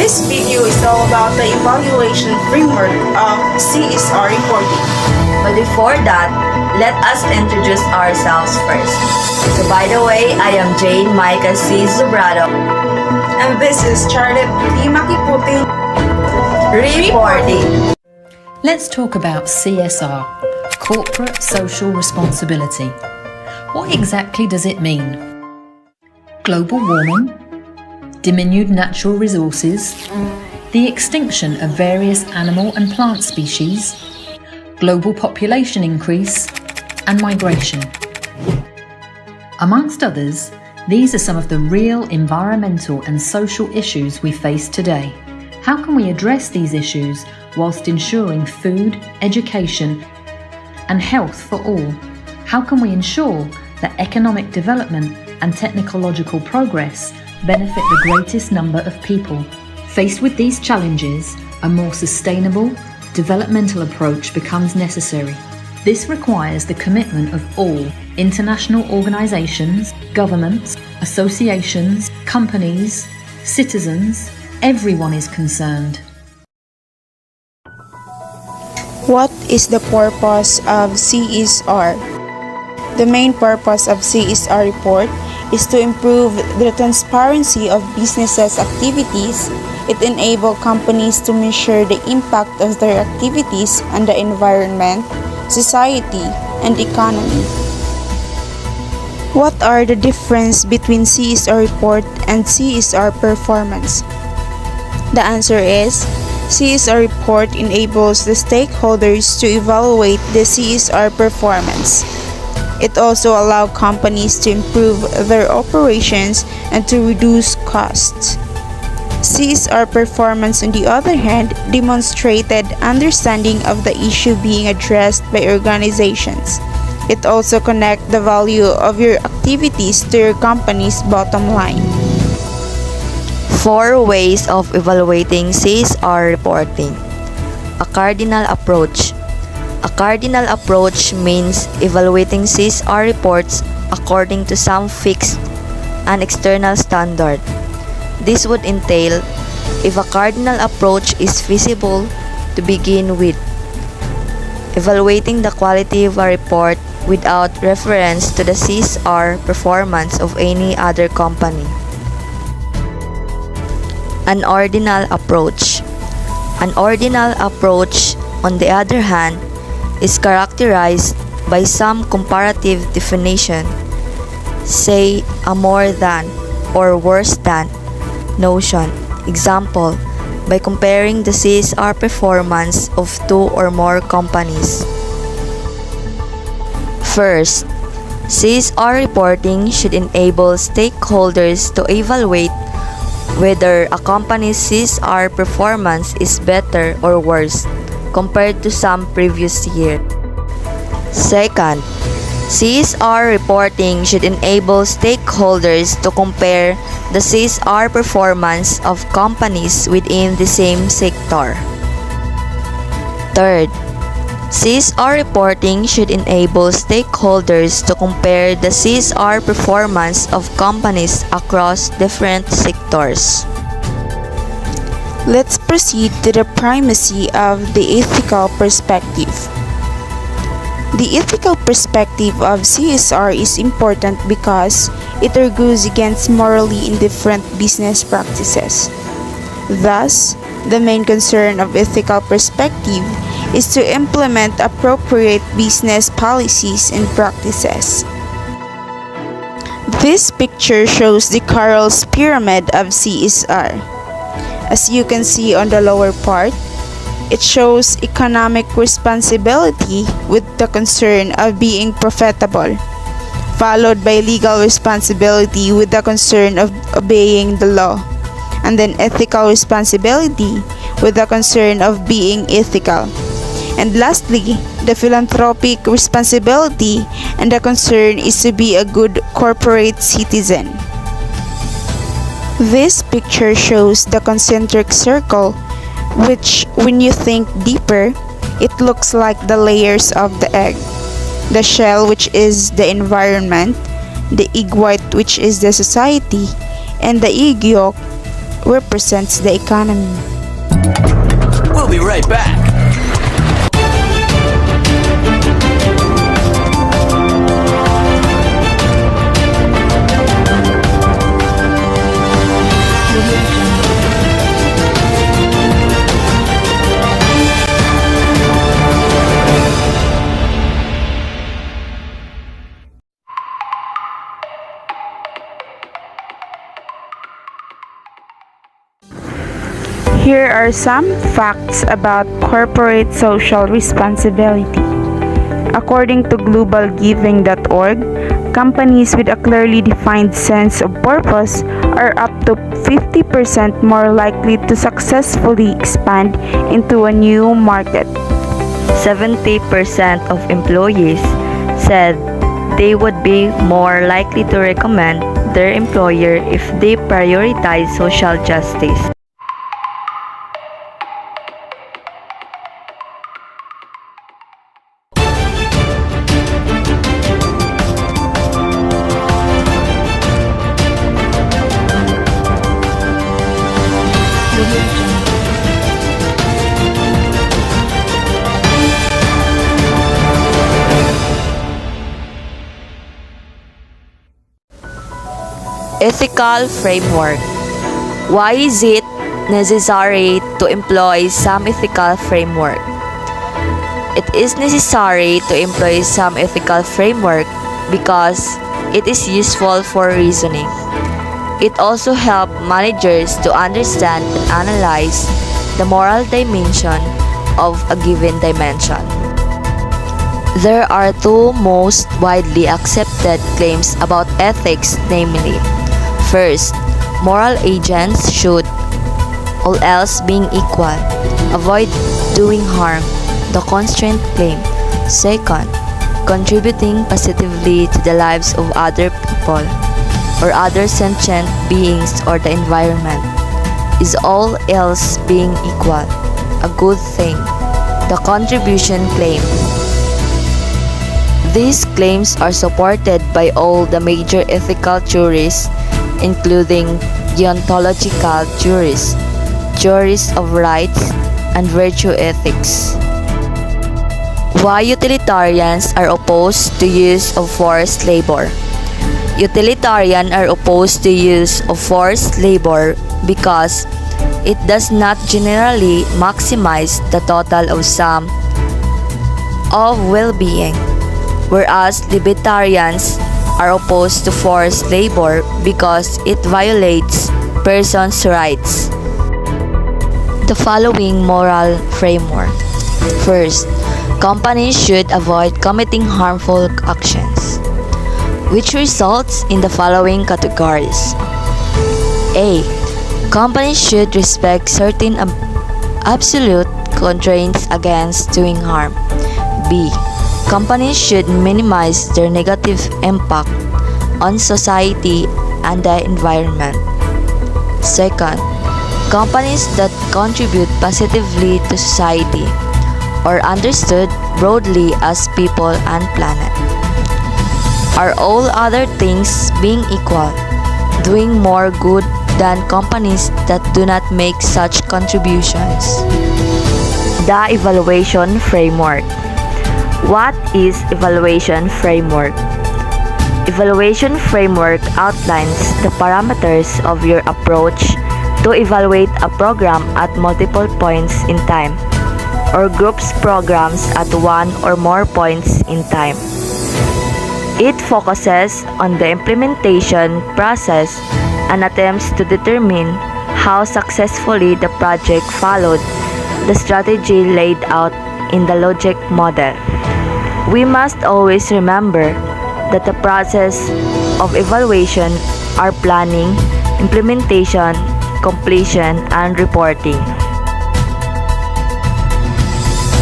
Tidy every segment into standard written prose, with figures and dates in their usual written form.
This video is all about the evaluation framework of CSR reporting. But before that, let us introduce ourselves first. So by the way, I am Jane Micah C. Zubrado. And this is Charlotte D. Makiputing Reporting. Let's talk about CSR, Corporate Social Responsibility. What exactly does it mean? Global warming, diminuted natural resources, the extinction of various animal and plant species, global population increase, and migration. Amongst others, these are some of the real environmental and social issues we face today. How can we address these issues whilst ensuring food, education, and health for all? How can we ensure that economic development and technological progress benefit the greatest number of people? Faced with these challenges, a more sustainable, developmental approach becomes necessary. This requires the commitment of all international organizations, governments, associations, companies, citizens. Everyone is concerned. What is the purpose of CSR? The main purpose of CSR report is to improve the transparency of businesses' activities. It enables companies to measure the impact of their activities on the environment, society, and economy. What are the differences between CSR report and CSR performance? The answer is, CSR report enables the stakeholders to evaluate the CSR performance. It also allows companies to improve their operations and to reduce costs. CSR performance, on the other hand, demonstrated understanding of the issue being addressed by organizations. It also connects the value of your activities to your company's bottom line. 4 ways of evaluating CSR reporting. A cardinal approach. A cardinal approach means evaluating CSR reports according to some fixed and external standard. This would entail if a cardinal approach is feasible to begin with, evaluating the quality of a report without reference to the CSR performance of any other company. An ordinal approach. An ordinal approach, on the other hand, is characterized by some comparative definition, say a more than or worse than notion. Example, by comparing the CSR performance of 2 or more companies. First, CSR reporting should enable stakeholders to evaluate whether a company's CSR performance is better or worse compared to some previous year. Second, CSR reporting should enable stakeholders to compare the CSR performance of companies within the same sector. Third, CSR reporting should enable stakeholders to compare the CSR performance of companies across different sectors. Let's proceed to the primacy of the ethical perspective. The ethical perspective of CSR is important because it argues against morally indifferent business practices. Thus, the main concern of ethical perspective is to implement appropriate business policies and practices. This picture shows the Carroll's pyramid of CSR. As you can see on the lower part, it shows economic responsibility with the concern of being profitable, followed by legal responsibility with the concern of obeying the law, and then ethical responsibility with the concern of being ethical. And lastly, the philanthropic responsibility and the concern is to be a good corporate citizen. This picture shows the concentric circle, which, when you think deeper, it looks like the layers of the egg. The shell, which is the environment, the egg white, which is the society, and the egg yolk, represents the economy. We'll be right back. Here are some facts about corporate social responsibility. According to globalgiving.org, companies with a clearly defined sense of purpose are up to 50% more likely to successfully expand into a new market. 70% of employees said they would be more likely to recommend their employer if they prioritize social justice. Ethical framework. Why is it necessary to employ some ethical framework? It is necessary to employ some ethical framework because it is useful for reasoning. It also helps managers to understand and analyze the moral dimension of a given dimension. There are two most widely accepted claims about ethics, namely, first, moral agents should, all else being equal, avoid doing harm, the constraint claim. Second, contributing positively to the lives of other people or other sentient beings or the environment. Is all else being equal a good thing? The contribution claim. These claims are supported by all the major ethical theories, including deontological theories, theories of rights, and virtue ethics. Why utilitarians are opposed to use of forced labor? Utilitarians are opposed to use of forced labor because it does not generally maximize the total of sum of well-being, whereas libertarians are opposed to forced labor because it violates persons' rights. The following moral framework. First, companies should avoid committing harmful actions, which results in the following categories. A. Companies should respect certain absolute constraints against doing harm. B. Companies should minimize their negative impact on society and the environment. Second, companies that contribute positively to society, or understood broadly as people and planet. Are all other things being equal, doing more good than companies that do not make such contributions? The evaluation framework. What is evaluation framework? Evaluation framework outlines the parameters of your approach to evaluate a program at multiple points in time, or groups programs at one or more points in time. It focuses on the implementation process and attempts to determine how successfully the project followed the strategy laid out in the logic model. We must always remember that the process of evaluation are planning, implementation, completion, and reporting.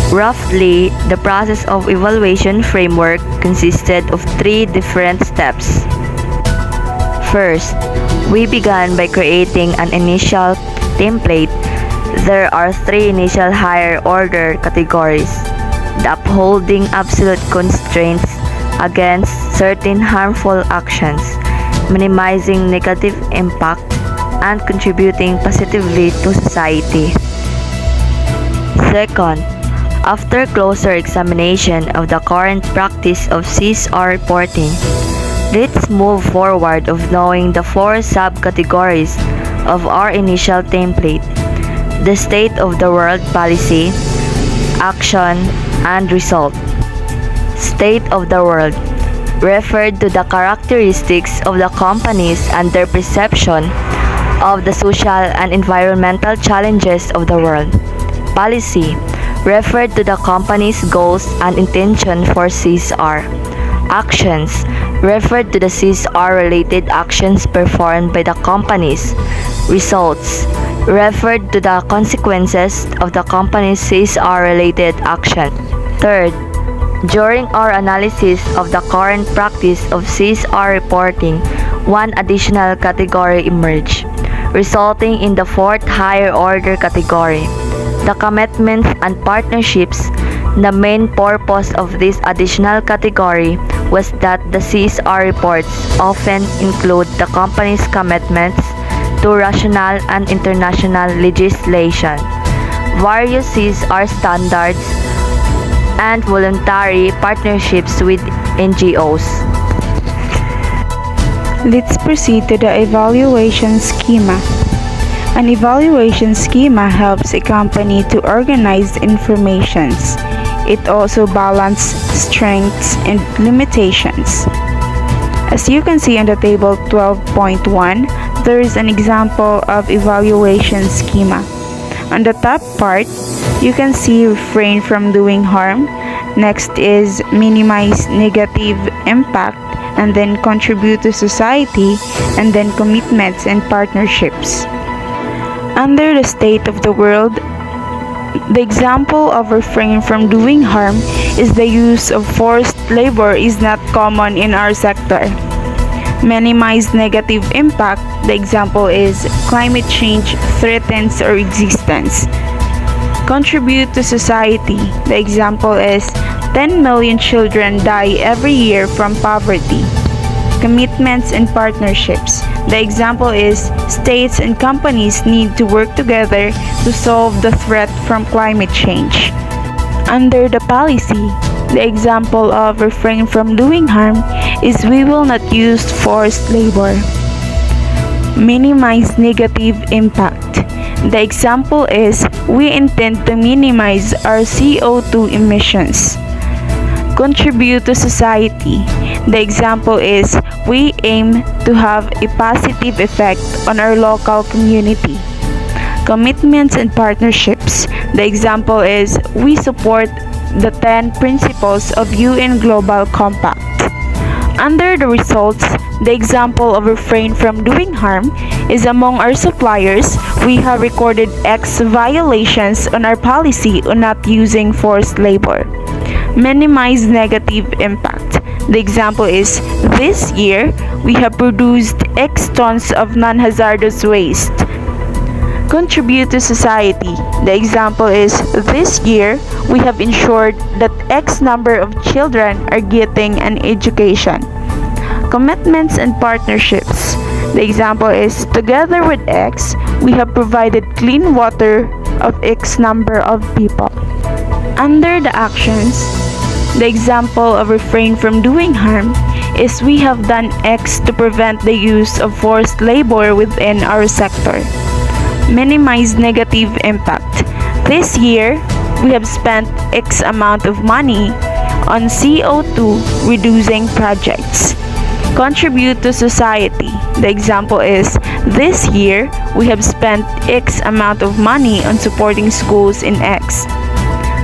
Roughly, the process of evaluation framework consisted of 3 different steps. First, we began by creating an initial template. There are 3 initial higher order categories: the upholding absolute constraints against certain harmful actions, minimizing negative impact, and contributing positively to society. Second, after closer examination of the current practice of CSR reporting, let's move forward of knowing the four subcategories of our initial template: the state of the world policy, action, and result. State of the world referred to the characteristics of the companies and their perception of the social and environmental challenges of the world. Policy referred to the company's goals and intention for CSR. Actions referred to the CSR-related actions performed by the companies. Results referred to the consequences of the company's CSR-related action. Third, during our analysis of the current practice of CSR reporting, one additional category emerged, resulting in the fourth higher order category, the commitments and partnerships. The main purpose of this additional category was that the CSR reports often include the company's commitments to national and international legislation, various CSR standards, and voluntary partnerships with NGOs. Let's proceed to the evaluation schema. An evaluation schema helps a company to organize informations. It also balances strengths and limitations. As you can see on the table 12.1, there is an example of evaluation schema. On the top part, you can see refrain from doing harm. Next is minimize negative impact, and then contribute to society, and then commitments and partnerships. Under the state of the world, the example of refrain from doing harm is the use of forced labor is not common in our sector. Minimize negative impact, the example is climate change threatens our existence. Contribute to society, the example is 10 million children die every year from poverty. Commitments and partnerships, the example is states and companies need to work together to solve the threat from climate change. Under the policy, the example of refrain from doing harm is we will not use forced labor. Minimize negative impact. The example is we intend to minimize our CO2 emissions. Contribute to society. The example is we aim to have a positive effect on our local community. Commitments and partnerships. The example is we support the 10 principles of UN Global Compact. Under the results, the example of refrain from doing harm is among our suppliers, we have recorded X violations on our policy on not using forced labor. Minimize negative impact. The example is this year, we have produced X tons of non-hazardous waste. Contribute to society. The example is this year, we have ensured that X number of children are getting an education. Commitments and partnerships. The example is together with X, we have provided clean water of X number of people. Under the actions, the example of refrain from doing harm is we have done X to prevent the use of forced labor within our sector. Minimize negative impact. This year, we have spent X amount of money on CO2 reducing projects. Contribute to society. The example is this year, we have spent X amount of money on supporting schools in X.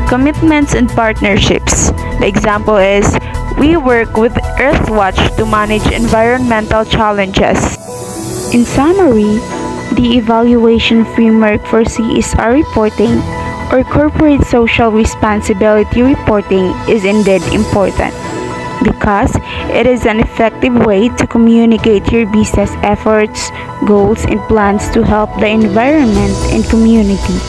Commitments and partnerships. The example is we work with Earthwatch to manage environmental challenges. In summary, the evaluation framework for CSR reporting or corporate social responsibility reporting is indeed important because it is an effective way to communicate your business efforts, goals, and plans to help the environment and community.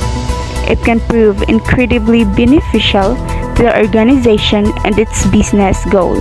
It can prove incredibly beneficial to the organization and its business goal.